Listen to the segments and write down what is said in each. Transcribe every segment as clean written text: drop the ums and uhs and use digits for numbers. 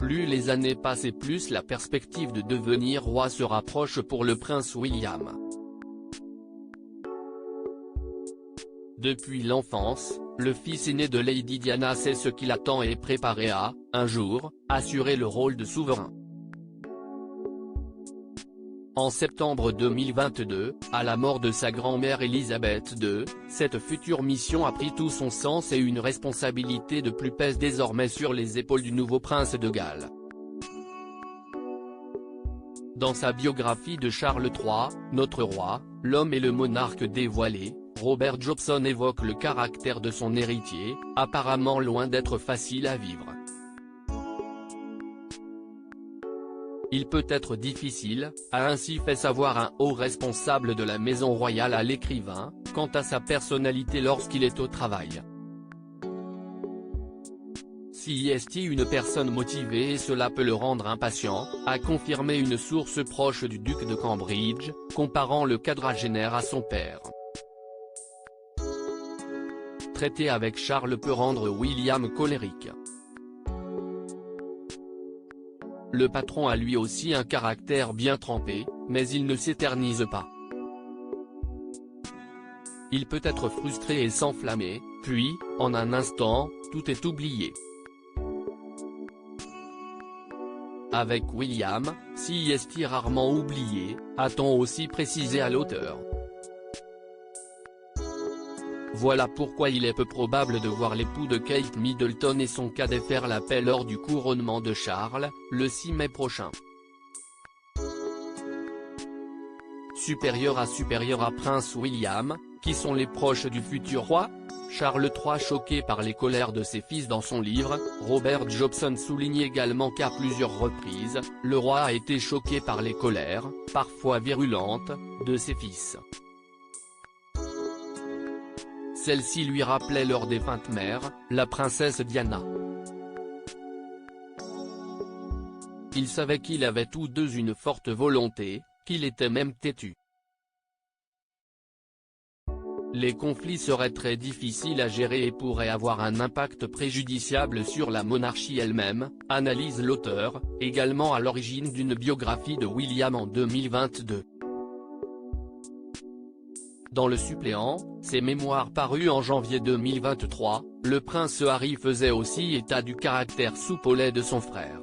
Plus les années passent et plus la perspective de devenir roi se rapproche pour le prince William. Depuis l'enfance, le fils aîné de Lady Diana sait ce qu'il attend et est préparé à, un jour, assurer le rôle de souverain. En septembre 2022, à la mort de sa grand-mère Elisabeth II, cette future mission a pris tout son sens et une responsabilité de plus pèse désormais sur les épaules du nouveau prince de Galles. Dans sa biographie de Charles III, Notre roi, l'homme et le monarque dévoilé, Robert Jobson évoque le caractère de son héritier, apparemment loin d'être facile à vivre. Il peut être difficile, a ainsi fait savoir un haut responsable de la maison royale à l'écrivain, quant à sa personnalité lorsqu'il est au travail. Si est une personne motivée et cela peut le rendre impatient, a confirmé une source proche du duc de Cambridge, comparant le quadragénaire à son père. Traiter avec Charles peut rendre William colérique. Le patron a lui aussi un caractère bien trempé, mais il ne s'éternise pas. Il peut être frustré et s'enflammer, puis, en un instant, tout est oublié. Avec William, si est rarement oublié, a-t-on aussi précisé à l'auteur. Voilà pourquoi il est peu probable de voir l'époux de Kate Middleton et son cadet faire la paix lors du couronnement de Charles, le 6 mai prochain. Supérieur à Prince William, qui sont les proches du futur roi ? Charles III choqué par les colères de ses fils. Dans son livre, Robert Jobson souligne également qu'à plusieurs reprises, le roi a été choqué par les colères, parfois virulentes, de ses fils. Celle-ci lui rappelait leur défunte mère, la princesse Diana. Ils savaient qu'ils avaient tous deux une forte volonté, qu'il était même têtu. Les conflits seraient très difficiles à gérer et pourraient avoir un impact préjudiciable sur la monarchie elle-même, analyse l'auteur, également à l'origine d'une biographie de William en 2022. Dans le suppléant, ses mémoires parus en janvier 2023, le prince Harry faisait aussi état du caractère souple au lait de son frère.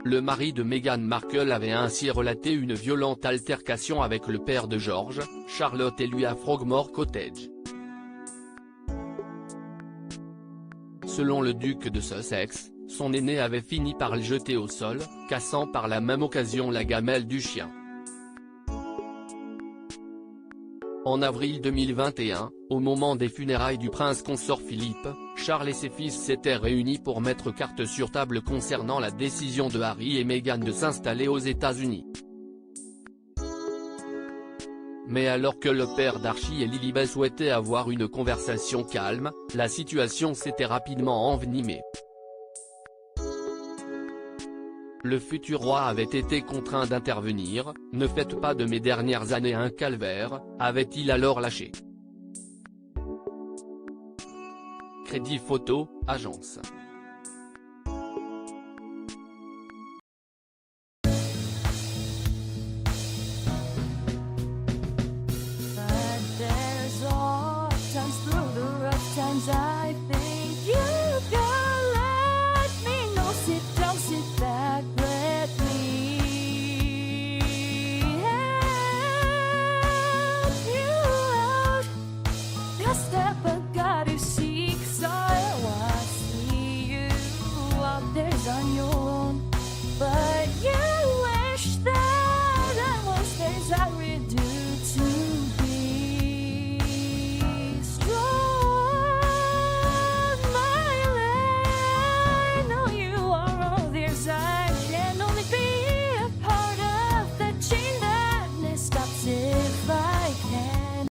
Le mari de Meghan Markle avait ainsi relaté une violente altercation avec le père de George, Charlotte et lui à Frogmore Cottage. Selon le duc de Sussex, son aîné avait fini par le jeter au sol, cassant par la même occasion la gamelle du chien. En avril 2021, au moment des funérailles du prince consort Philippe, Charles et ses fils s'étaient réunis pour mettre carte sur table concernant la décision de Harry et Meghan de s'installer aux États-Unis. Mais alors que le père d'Archie et Lilibet souhaitaient avoir une conversation calme, la situation s'était rapidement envenimée. Le futur roi avait été contraint d'intervenir, « Ne faites pas de mes dernières années un calvaire », avait-il alors lâché. Crédit photo, agence.